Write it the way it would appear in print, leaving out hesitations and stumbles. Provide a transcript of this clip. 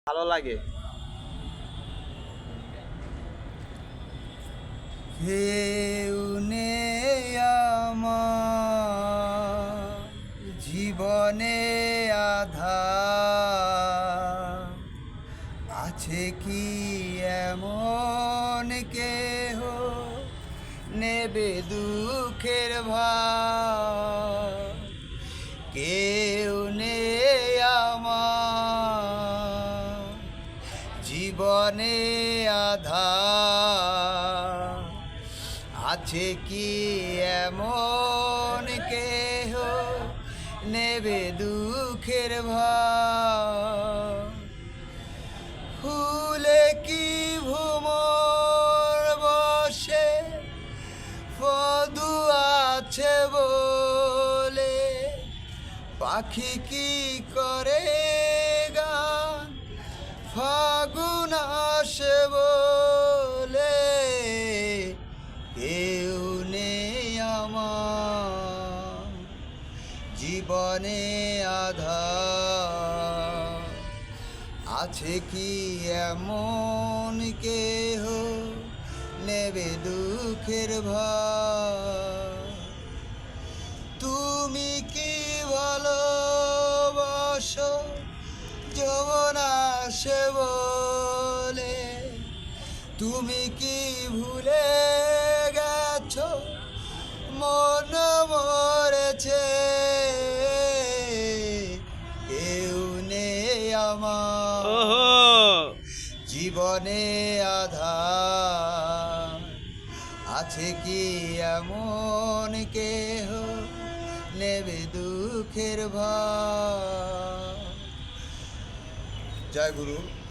ভালো লাগে। কেউ নেই আমার জীবনে আধার, আছে কি এমন কেহ নেবে দুঃখের ভার? কেউ নেই আমার জীবনে আধার, আছে কি এমন কেহ নেবে দুঃখের ভার? ফুলে কি ভ্রমর বসে পদু আছে বলে, পাখি কি করে গান ফাগুন আসে বলে? কেউ নেই আমার জীবনে আধার, আছে কি এমন কেহ নেবে দুঃখের ভার? তুমি কি ভালোবাসো যৌবন আসে বলে? তুমি কি ভুলে গেছো মন মরেছে? কেউ নেই আমার জীবনে আধার, আছে কি এমন কেহ নেবে দুঃখের ভার? জয় গুরু।